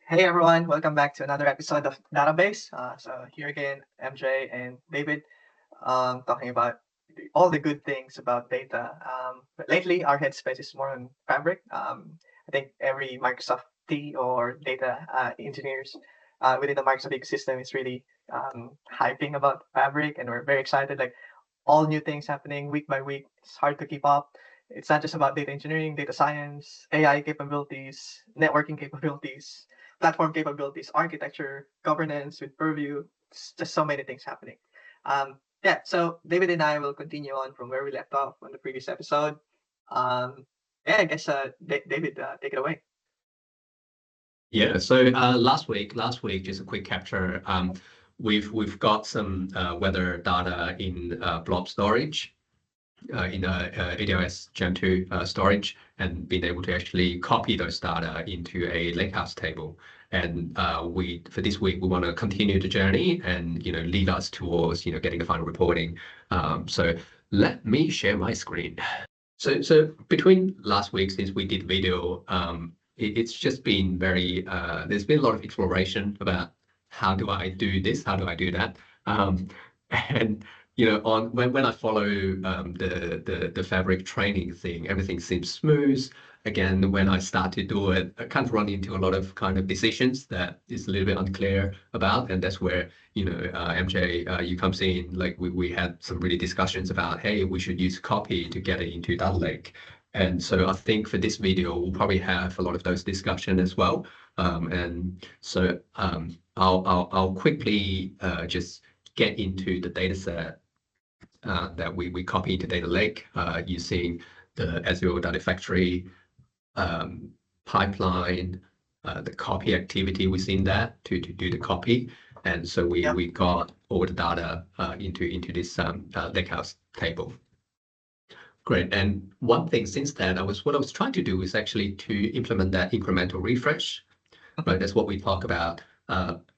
Hey everyone, welcome back to another episode of Database. So here again, MJ and David, talking about all the good things about data. But lately, our headspace is more on Fabric. I think every Microsoft T or data engineers within the Microsoft ecosystem is really hyping about Fabric, and we're very excited. Like all new things happening week by week. It's hard to keep up. It's not just about data engineering, data science, AI capabilities, networking capabilities, platform capabilities, architecture, governance with Purview. It's just so many things happening. Yeah, so David and I will continue on from where we left off on the previous episode. Um, yeah, I guess David, take it away. Yeah, so last week, just a quick capture. We've got some weather data in blob storage, in AWS Gen 2 storage, and been able to actually copy those data into a Lakehouse table. And we for this week we want to continue the journey and lead us towards getting the final reporting. So let me share my screen. So between last week since we did video, it's just been very there's been a lot of exploration about how do I do this, how do I do that, and on when I follow the fabric training thing, everything seems smooth. Again, when I start to do it, I kind of run into a lot of kind of decisions that is a little bit unclear about, and that's where MJ, you comes in. Like we had some really discussions about, hey, we should use copy to get it into data lake. And so I think for this video, we'll probably have a lot of those discussion as well. And so I'll quickly just get into the data set that we copy into data lake using the Azure Data Factory pipeline, the copy activity within that to do the copy. And so we Yep. we got all the data into this Lakehouse table. Great. And one thing since then, what I was trying to do is actually to implement that incremental refresh, right? That's what we talk about.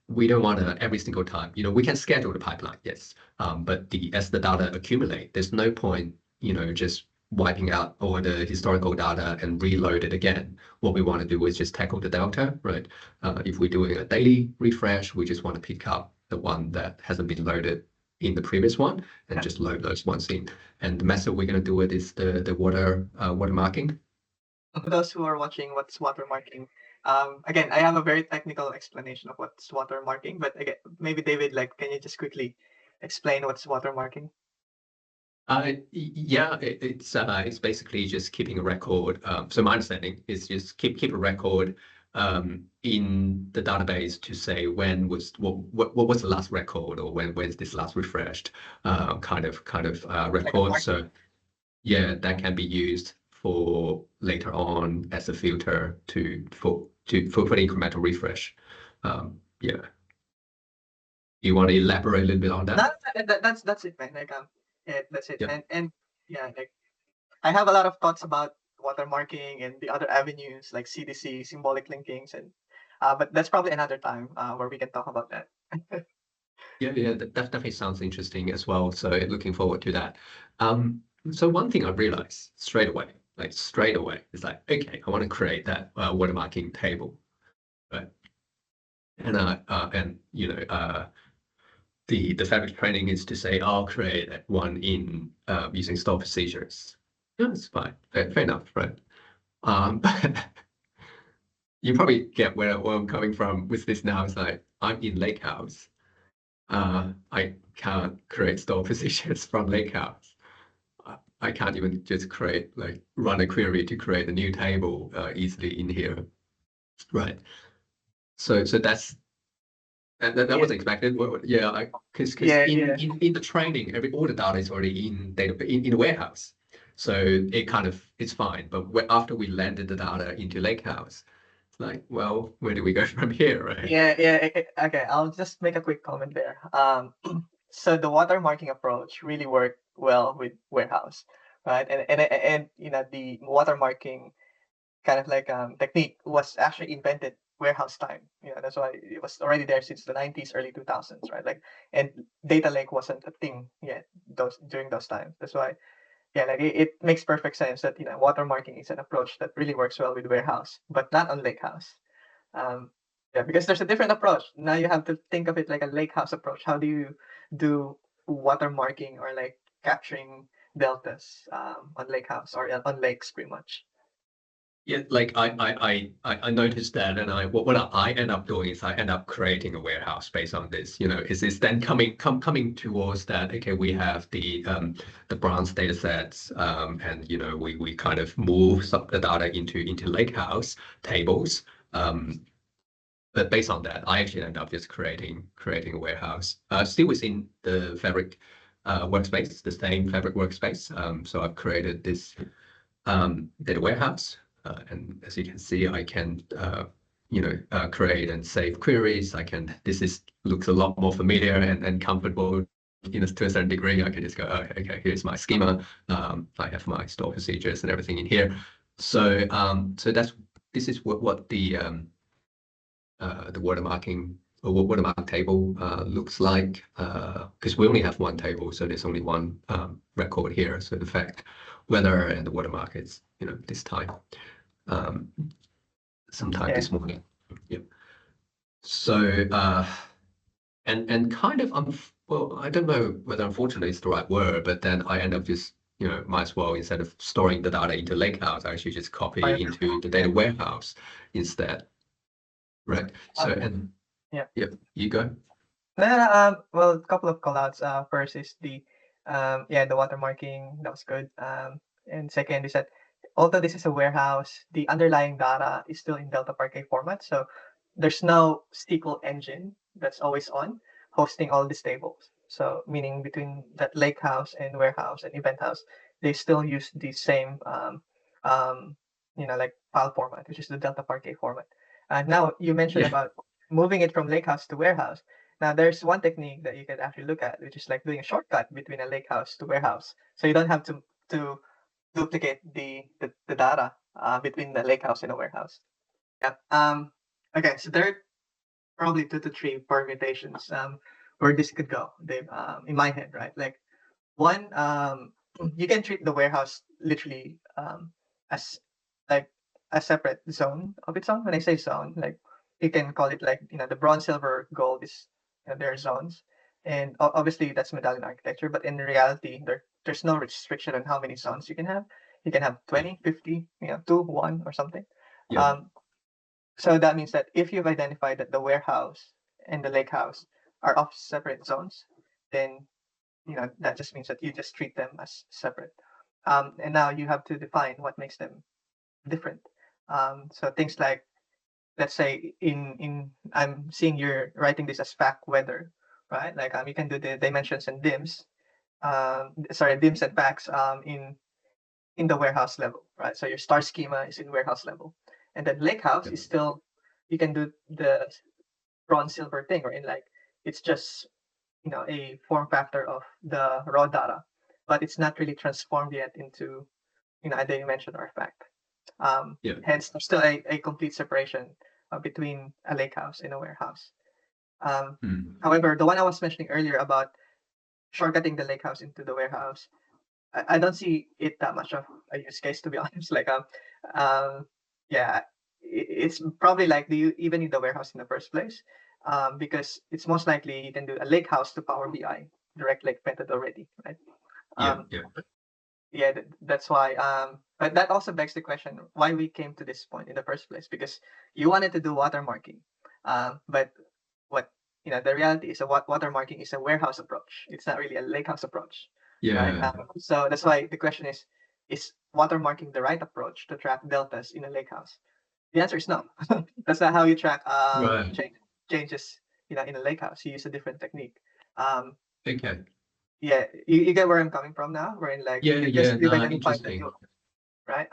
We don't want to every single time. We can schedule the pipeline, yes. But as the data accumulate, there's no point, just wiping out all the historical data and reload it again. What we want to do is just tackle the delta, right? If we're doing a daily refresh, we just want to pick up the one that hasn't been loaded in the previous one and just load those ones in. And the method we're going to do it is the watermarking. For those who are watching, what's watermarking? Again, I have a very technical explanation of what's watermarking, but again, maybe David, like, can you just quickly explain what's watermarking? Yeah, it's basically just keeping a record. So my understanding is just keep a record in the database to say what was the last record, or when's this last refreshed, Like a record. marking. So yeah, that can be used for later on as a filter for the incremental refresh. Yeah, you want to elaborate a little bit on that? That's it, man. Like yeah, that's it. Yeah. And yeah, like I have a lot of thoughts about watermarking and the other avenues like CDC, symbolic linkings, and but that's probably another time where we can talk about that. Yeah, that definitely sounds interesting as well. So looking forward to that. So one thing I realized straight away, is like, okay, I want to create that watermarking table, right? And the fabric training is to say I'll create one in using store procedures. Yeah, that's fine, fair enough, right? But you probably get where I'm coming from with this now. It's like I'm in Lakehouse. I can't create store positions from Lakehouse. I can't even just run a query to create a new table easily in here, right? So that Yeah, was expected. Yeah, because yeah, in, yeah. in the training, all the data is already in the warehouse, so it's fine. But after we landed the data into Lakehouse, it's like, well, where do we go from here, right? Okay, I'll just make a quick comment there. So the watermarking approach really worked well with warehouse, right? And the watermarking kind of like technique was actually invented warehouse time. That's why it was already there since the 90s, early 2000s, right? Like, and data lake wasn't a thing yet during those times. That's why, yeah, like it makes perfect sense that watermarking is an approach that really works well with warehouse, but not on Lakehouse. Um, Yeah, because there's a different approach. Now you have to think of it like a lake house approach. How do you do watermarking or like capturing deltas on lake house or on lakes pretty much? Yeah, like I noticed that, and what I end up doing is I end up creating a warehouse based on this. Is then coming towards that. Okay, we have the bronze data sets, and we kind of move some of the data into Lakehouse tables. But based on that, I actually end up just creating a warehouse, still within the Fabric workspace, the same Fabric workspace. So I've created this data warehouse. And as you can see, I can create and save queries. Looks a lot more familiar and comfortable. To a certain degree, I can just go, oh, okay, here's my schema. I have my store procedures and everything in here. So this is what the watermarking or watermark table looks like, because we only have one table, so there's only one record here. So the fact whether and the watermark is this time, um, sometime Yeah. this morning. Yep. So and kind of well, I don't know whether unfortunately is the right word, but then I end up just might as well, instead of storing the data into Lakehouse, I actually just copy into the Yeah. data warehouse instead. Right. So Um, and yeah. yep, you go. No, no, no, well, a couple of callouts. First is the watermarking. That was good. And second is that although this is a warehouse, the underlying data is still in Delta Parquet format. So there's no SQL engine that's always on hosting all these tables. So meaning between that lake house and warehouse and event house, they still use the same um, like file format, which is the Delta Parquet format. And now you mentioned Yeah. about moving it from lakehouse to warehouse. Now, there's one technique that you can actually look at, which is like doing a shortcut between a lakehouse to warehouse. So you don't have to duplicate the data between the lakehouse and a warehouse. Yeah. Okay. So there are probably 2 to 3 permutations where this could go. They in my head, right? Like one, you can treat the warehouse literally as like a separate zone of its own. When I say zone, like you can call it like the bronze, silver, gold is their zones, and obviously that's medallion architecture. But in reality, there's no restriction on how many zones you can have. You can have Yeah. 20, 50, 2, 1, or something. Yeah. Um, so that means that if you've identified that the warehouse and the lake house are of separate zones, then that just means that you just treat them as separate. And now you have to define what makes them different. So things like, let's say in I'm seeing you're writing this as fact weather, right? Like you can do the dimensions and dims, dims and facts in the warehouse level, right? So your star schema is in warehouse level, and then lake house Yeah. is still, you can do the bronze silver thing, or in like it's just a form factor of the raw data, but it's not really transformed yet into a dimension or a fact. Yeah. Hence, there's still a complete separation between a lakehouse and a warehouse. Mm. However, the one I was mentioning earlier about shortcutting the lakehouse into the warehouse, I don't see it that much of a use case, to be honest. Like um yeah, it's probably like, do you even need the warehouse in the first place? Because it's most likely you can do a lake house to Power BI, direct lake method already, right? Yeah. um Yeah. yeah, that's why but that also begs the question why we came to this point in the first place, because you wanted to do watermarking, but what the reality is, watermarking is a warehouse approach. It's not really a lakehouse approach, right? Yeah. So that's why the question is watermarking the right approach to track deltas in a lakehouse? The answer is no. That's not how you track Right. changes in a lakehouse. You use a different technique. um Okay. yeah, you get where I'm coming from now, wherein like Yeah. because Yeah. we've No, identified that interesting. right.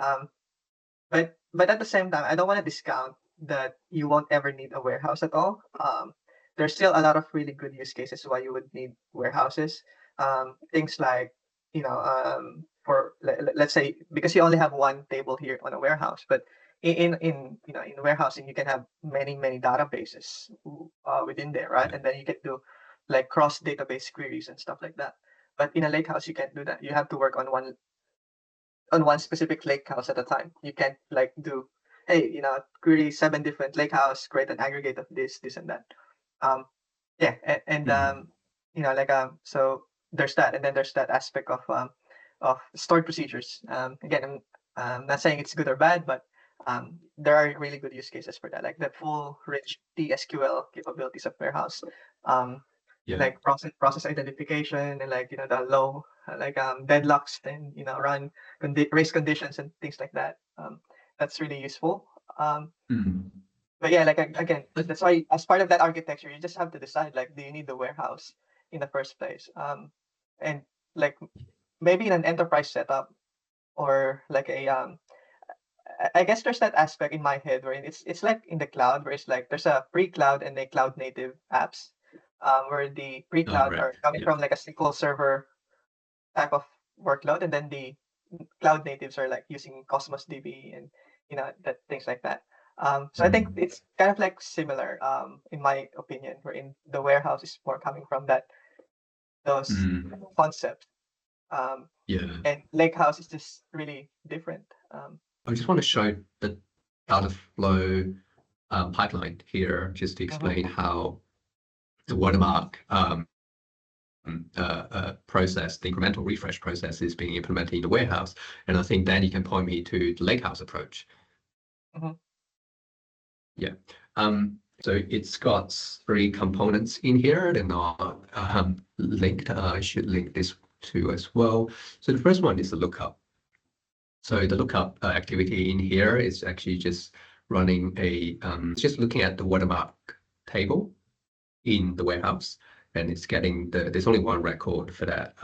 But at the same time, I don't want to discount that you won't ever need a warehouse at all. There's still a lot of really good use cases why you would need warehouses. Things like, for let's say, because you only have one table here on a warehouse, but in warehousing you can have many databases within there, right? Yeah. And then you can do like cross database queries and stuff like that. But in a lakehouse, you can't do that. You have to work on one specific lake house at a time. You can't like do hey, query 7 different Lakehouse, create an aggregate of this and that. Um, yeah, and so there's that, and then there's that aspect of stored procedures. Again, I'm not saying it's good or bad, but there are really good use cases for that, like the full rich TSQL capabilities of warehouse, um, Yeah. like process identification and like the low deadlocks and run race conditions and things like that. That's really useful. Mm. But yeah, like again, But that's why as part of that architecture, you just have to decide like, do you need the warehouse in the first place? And like maybe in an enterprise setup or like I guess there's that aspect in my head where it's like in the cloud where it's like there's a pre-cloud and a cloud native apps, where the pre-cloud right. are coming Yeah. from like a SQL Server type of workload, and then the cloud natives are like using Cosmos DB and that things like that. So I think Mm. it's kind of like similar, in my opinion, wherein the warehouse is more coming from those Mm. concepts, um, Yeah. and Lakehouse is just really different. I just want to show the data flow pipeline here, just to Mhm, explain how the watermark process, the incremental refresh process, is being implemented in the warehouse. And I think then you can point me to the Lakehouse approach. mhm, Yeah. So it's got three components in here. They're not linked. I should link this to as well. So the first one is the lookup. So the lookup activity in here is actually just running it's just looking at the watermark table in the warehouse, and it's getting there's only one record for that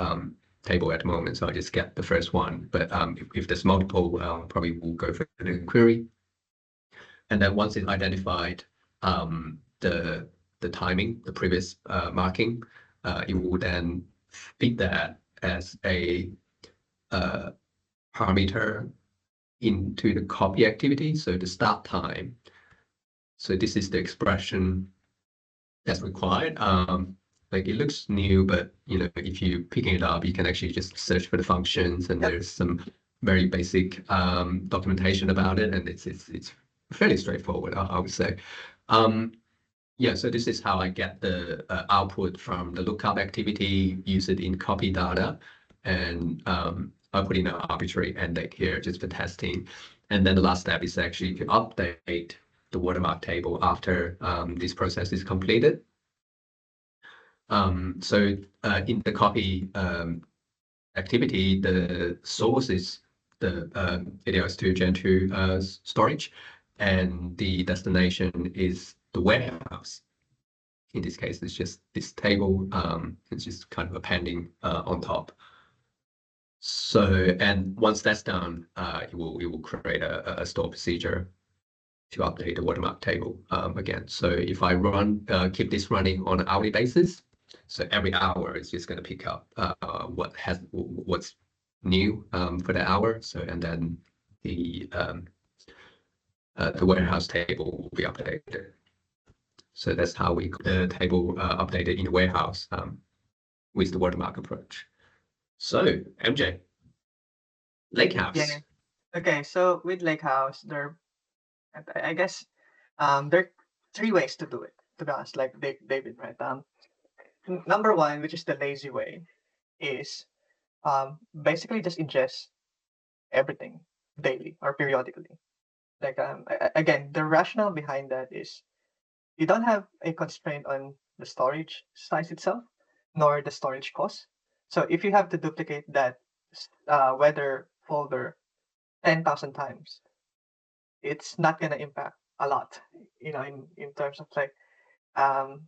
table at the moment, so I just get the first one. But if there's multiple, probably we'll go for the query. And then once it's identified the timing, the previous marking, it will then feed that as a parameter into the copy activity, so the start time. So this is the expression that's required. Like it looks new, but if you picking it up, you can actually just search for the functions, and yep, there's some very basic documentation about it, and it's fairly straightforward, I would say. Um, yeah, so this is how I get the output from the lookup activity, use it in copy data, and I put in an arbitrary end date here just for testing. And then the last step is actually to update the watermark table after this process is completed. So in the copy activity, the source is the ADOS2 Gen 2 storage, and the destination is the warehouse. In this case, it's just this table. It's just kind of appending on top. So, and once that's done, it will create a store procedure to update the watermark table again. So if I keep this running on an hourly basis, so every hour it's just going to pick up what's new for the hour. So and then the warehouse table will be updated. So that's how we the table updated in the warehouse with the watermark approach. So MJ, yeah. Lakehouse. Okay, so with Lakehouse, I guess there are three ways to do it. To be honest, like David, right? Number one, which is the lazy way, is basically just ingest everything daily or periodically. Like again, the rationale behind that is you don't have a constraint on the storage size itself, nor the storage cost. So if you have to duplicate that weather folder 10,000 times, it's not gonna impact a lot, in terms of like um,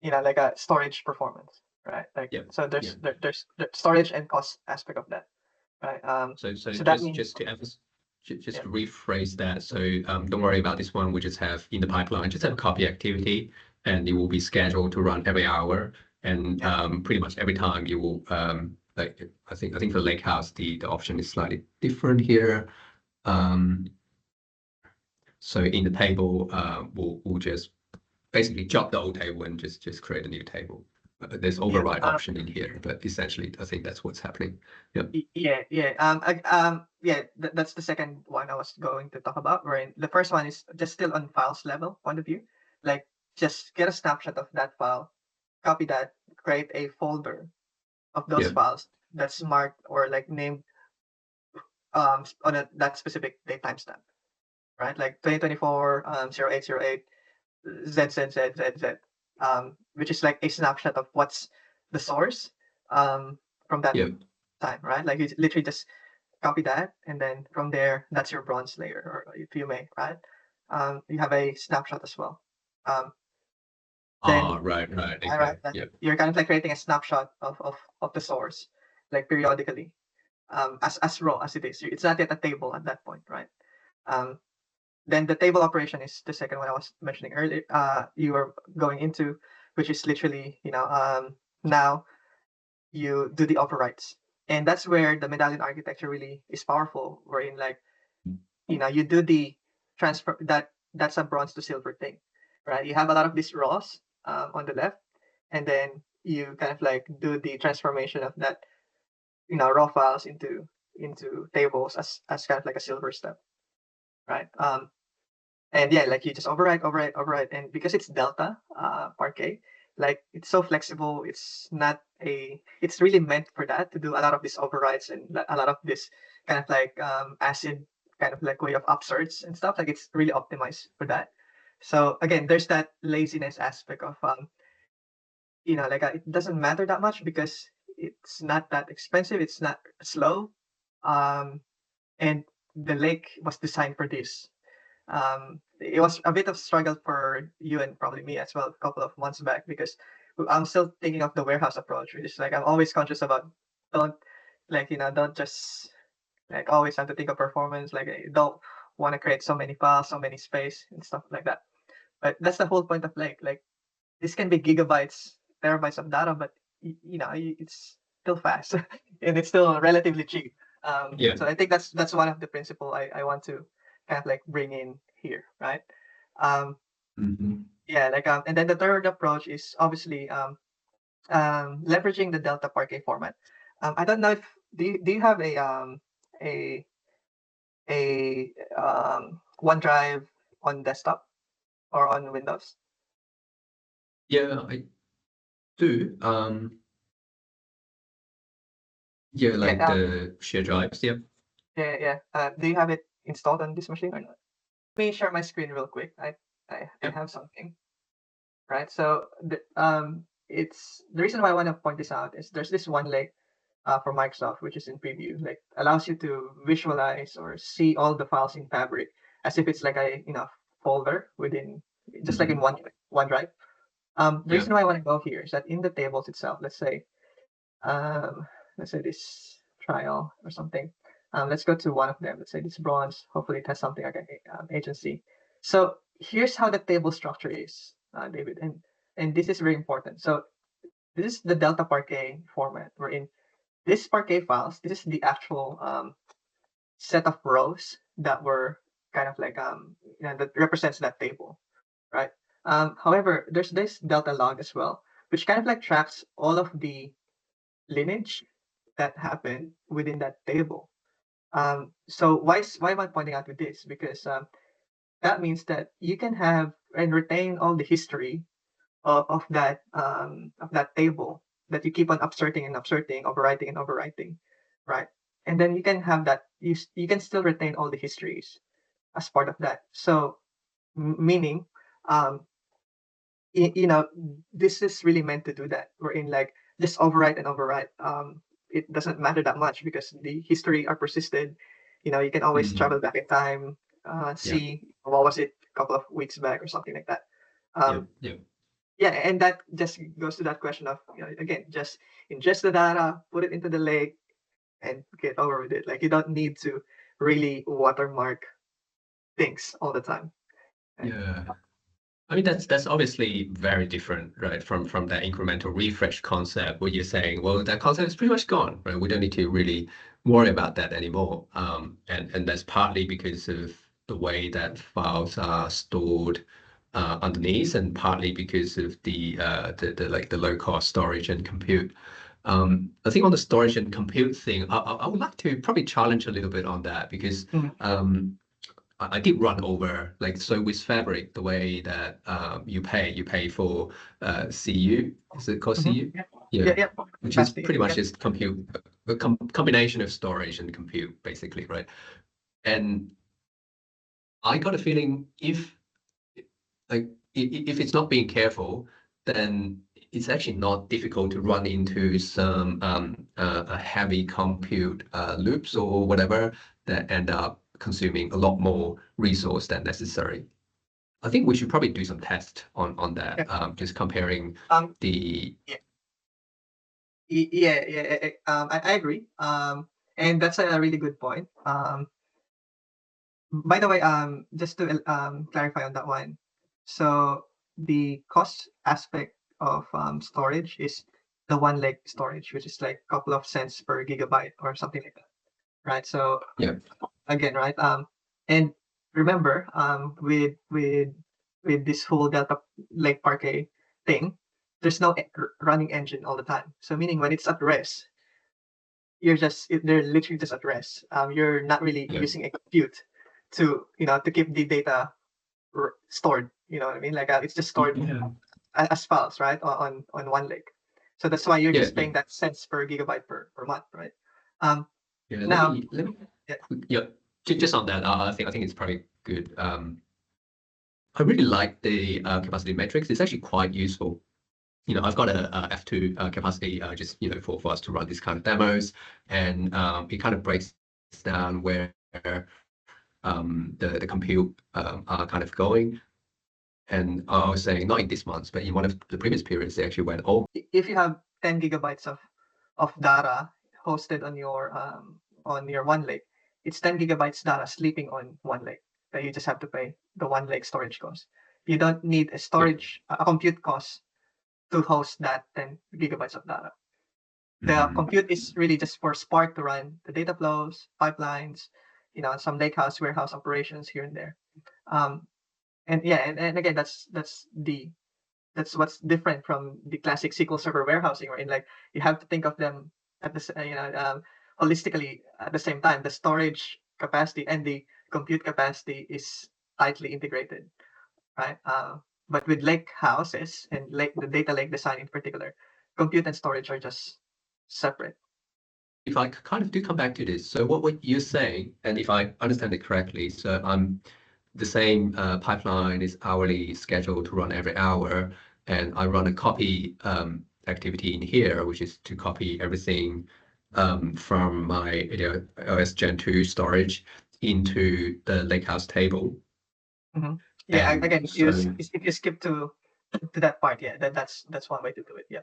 like a storage performance, right? Like Yep. so Yeah. there's the storage and cost aspect of that, right? So So that just means just to emphasize, just yeah, to rephrase that. So don't worry about this one. We just have in the pipeline, just have a copy activity, and it will be scheduled to run every hour, and yeah, pretty much every time you will like I think for Lakehouse the option is slightly different here. Um, so in the table, we'll just basically drop the old table and just create a new table. There's Yeah. override option in here, but essentially, I think that's what's happening. Yep. Yeah. Yeah. That's the second one I was going to talk about. Where the first one is just still on files level point of view, like just get a snapshot of that file, copy that, create a folder of those Yep. files that's marked or like named on that specific date timestamp, right? Like 2024 0808 ZZZZZ, which is like a snapshot of what's the source um, from that Yep. time, right? Like you literally just copy that, and then from there, that's your bronze layer, or if you may, right? You have a snapshot as well. Um, then, Ah, right. all right, Okay. that Yep. you're kind of like creating a snapshot of the source, like periodically, as raw as it is. It's not yet a table at that point, right? Um, then the table operation is the second one I was mentioning earlier. You were going into, which is literally, now you do the overrides, and that's where the medallion architecture really is powerful. Wherein like you do the transfer that's a bronze to silver thing, right? You have a lot of these raws on the left, and then you kind of like do the transformation of that raw files into tables as kind of like a silver step, right? And yeah, like you just override, and because it's Delta Parquet, like it's so flexible. It's not a. It's really meant for that to do a lot of these overrides and a lot of this kind of like acid kind of like way of upserts and stuff. Like it's really optimized for that. So again, there's that laziness aspect of like it doesn't matter that much because it's not that expensive. It's not slow, um, and the lake was designed for this. It was a bit of struggle for you and probably me as well a couple of months back because I'm still thinking of the warehouse approach, which is like I'm always conscious about don't don't just like always have to think of performance. Like I don't want to create so many files, so many space and stuff like that. But that's the whole point of Lake. Like this can be gigabytes, terabytes of data, but it's still fast and it's still relatively cheap. Yeah. So I think that's one of the principle I want to kind of like bring in here, right? Um, Hmm. yeah, like and then the third approach is obviously leveraging the Delta Parquet format. I don't know if do you have a OneDrive on desktop or on Windows? Yeah, I do. Yeah, Yeah, like the share drives. Yep. yeah. Do you have it installed on this machine or not? Let me share my screen real quick. I Yep. have something, right? So it's the reason why I want to point this out is there's this one lake for Microsoft which is in preview, like allows you to visualize or see all the files in Fabric as if it's like a folder within just like in Hmm. OneDrive. The reason Yep. why I want to go here is that in the tables itself, um, let's say this trial or something. Let's go to one of them. Let's say this bronze. Hopefully, it has something like an agency. So here's how the table structure is, David, and this is very important. So this is the Delta Parquet format. We're in this Parquet files. This is the actual set of rows that were kind of like that represents that table, right? However, there's this Delta log as well, which kind of like tracks all of the lineage that happened within that table. So why am I pointing out with this? Because that means that you can have and retain all the history of that table that you keep on upserting and upserting, overwriting and overwriting, right? And then you can have that you can still retain all the histories as part of that. So meaning, um, this is really meant to do that. We're in like just overwrite and overwrite. It doesn't matter that much because the history are persisted. You can always Hmm. travel back in time, Yep. see what was it a couple of weeks back or something like that. Yep. Um, Yep. yeah, and that just goes to that question of again, just ingest the data, put it into the lake, and get over with it. Like you don't need to really watermark things all the time. Right? Yeah. I mean, that's obviously very different, right, from that incremental refresh concept where you're saying, well, that concept is pretty much gone, right? We don't need to really worry about that anymore. And that's partly because of the way that files are stored underneath, and partly because of the like the low cost storage and compute. I think on the storage and compute thing, I would like to probably challenge a little bit on that because Mhm. I did run over like so with Fabric the way that you pay for CU, is it called Mhm. CU? Yeah. Yeah, Yeah. Yeah. which is Capacity. pretty much Yeah. just compute a combination of storage and compute basically, right? And I got a feeling if like if it's not being careful, then it's actually not difficult to run into some a heavy compute loops or whatever that end up consuming a lot more resource than necessary. I think we should probably do some test on that, Yeah. just comparing Um. the Yeah. Yeah. Yeah. I agree. And that's a really good point. By the way, just to clarify on that one, so the cost aspect of storage is the one leg storage, which is like a couple of cents per gigabyte or something like that, right? So yeah again, right? And remember, with this whole Delta Lake Parquet thing, there's no running engine all the time. So meaning when it's at rest, they're literally just at rest. You're not really yeah using a compute to to keep the data stored. You know what I mean? Like it's just stored yeah as files, right, on one lake. So that's why you're yeah just paying that cents per gigabyte per month, right? Um, yeah. now, Let me yeah, yeah just on that, I think it's probably good. I really like the capacity matrix. It's actually quite useful. I've got a F2 capacity just for us to run these kind of demos, and it kind of breaks down where the compute are kind of going. And I was saying not in this month, but in one of the previous periods, they actually went over. if you have 10 gigabytes of data hosted on your one lake, it's 10 gigabytes data sleeping on one lake that you just have to pay the one lake storage cost. You don't need Yeah. a compute cost to host that 10 gigabytes of data. The Mhm. compute is really just for Spark to run the data flows, pipelines, some lakehouse warehouse operations here and there. Um, and yeah, and again, that's what's different from the classic SQL Server warehousing, right? Like you have to think of them at holistically at the same time. The storage capacity and the compute capacity is tightly integrated, right? But with lake houses and the data lake design in particular, compute and storage are just separate. If I kind of do come back to this, so what you're saying, and if I understand it correctly, so I'm the same pipeline is hourly scheduled to run every hour, and I run a copy activity in here, which is to copy everything from my OS Gen 2 storage into the Lakehouse table. Mhm. Yeah, And again, so if you skip to that part, yeah, that's one way to do it. Yeah.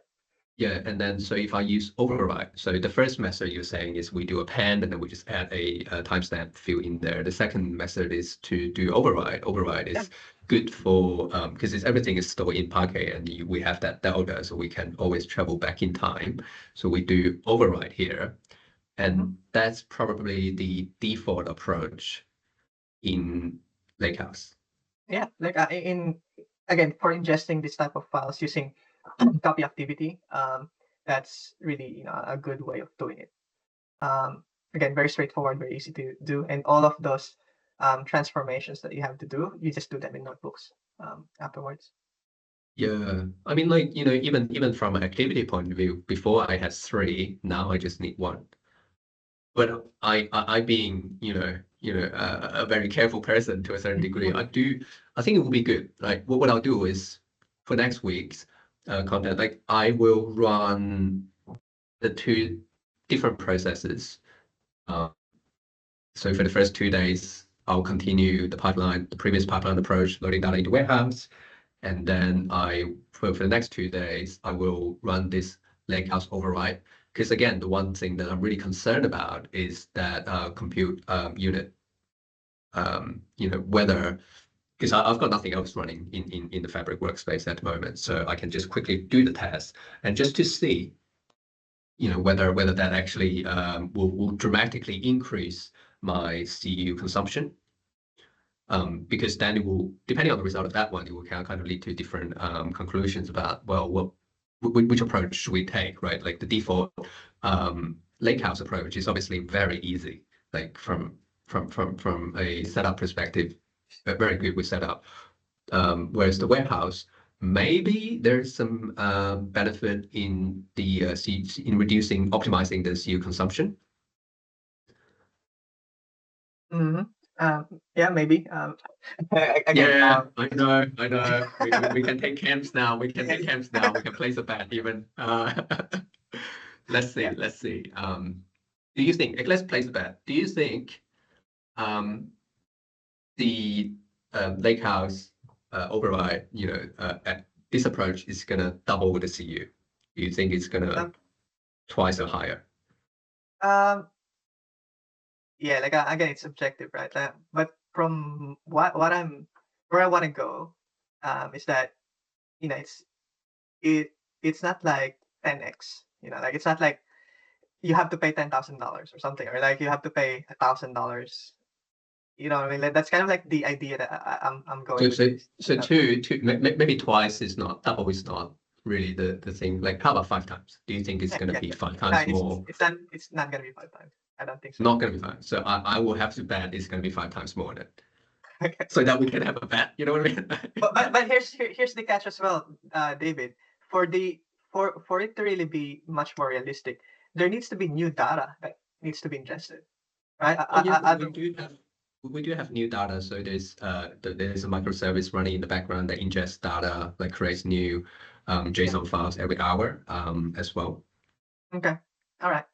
yeah, and then so if I use override, so the first method you're saying is we do append and then we just add a timestamp field in there. The second method is to do override. Override Yeah. is good for because it's everything is stored in Parquet and we have that delta, so we can always travel back in time. So we do override here, Mhm. and that's probably the default approach in Lakehouse. Yeah, like in again for ingesting this type of files using copy activity, that's really a good way of doing it. Again, very straightforward, very easy to do, and all of those transformations that you have to do, you just do them in notebooks afterwards. Yeah, I mean, like, even from an activity point of view, before I had three, now I just need one. But I being, a very careful person to a certain degree, I think it would be good. Like, what I'll do is for next week's content, like, I will run the two different processes. Uh, so for the first 2 days, I'll continue the previous pipeline approach, loading data into warehouse. And then for the next 2 days, I will run this Lakehouse override. Because again, the one thing that I'm really concerned about is that compute unit, whether, because I've got nothing else running in the Fabric workspace at the moment. So I can just quickly do the test and just to see, whether that actually will dramatically increase my CU consumption. because then it will, depending on the result of that one, it will kind of lead to different conclusions about, well, which approach should we take, right? Like the default Lakehouse approach is obviously very easy, like from a setup perspective, very good with setup. Whereas the warehouse, maybe there's some benefit in the in optimizing the CU consumption. Mm-hmm. Yeah, maybe. Again, Yeah, I know. We can take camps now. We can take camps now. We can place a bet even. Let's see. yeah. Let's see. Do you think? Let's place a bet. Do you think the Lakehouse override, this approach is gonna double the CU? Do you think it's gonna Um, twice or higher? um, yeah, like again, it's subjective, right? But from what I'm where I want to go, is that it's it it's not like 10x. Like it's not like you have to pay $10,000 or something, or like you have to pay $1,000. You know what I mean? Like, that's kind of like the idea that I'm So going with so this. so maybe twice is not, double is not really the thing. Like how about 5 times? Do you think it's Yeah, gonna yeah, be yeah. five No, times more? it's not gonna be 5 times. I don't think so. Not gonna be 5. So I will have to bet it's gonna be 5 times more than, Okay. so that we can have a bet. You know what I mean? But here's the catch as well, David. For the for it to really be much more realistic, there needs to be new data that needs to be ingested, right? Oh yeah, I don't. we do have new data. So there's a microservice running in the background that ingests data, like creates new Yeah. JSON files every hour as well. Okay. All right.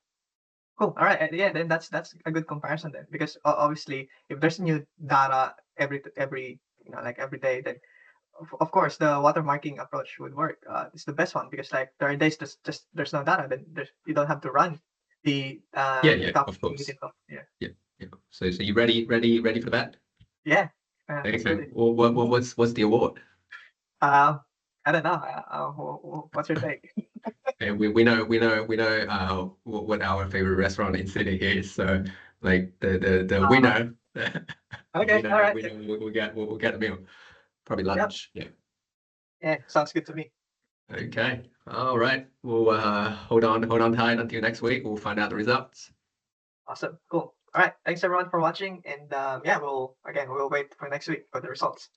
Cool. All right. Yeah. Then that's a good comparison then, because obviously, if there's new data every like every day, then of course the watermarking approach would work. It's the best one because like there are days just there's no data, then you don't have to run Yeah, the yeah, copy of course. immediate copy. Yeah. Yeah, yeah. So you ready for the bet? Yeah. Let's do Okay. it. Well, what's the award? Um, I don't know. What's your take? And we know what our favorite restaurant in Sydney is. So like the Uh, winner, the okay. All right. winner will get a meal, probably Yep. lunch. Yeah. Yeah. Sounds good to me. Okay. All right. We'll hold on tight until next week. We'll find out the results. Awesome. Cool. All right. Thanks everyone for watching, and yeah, we'll wait for next week for the results.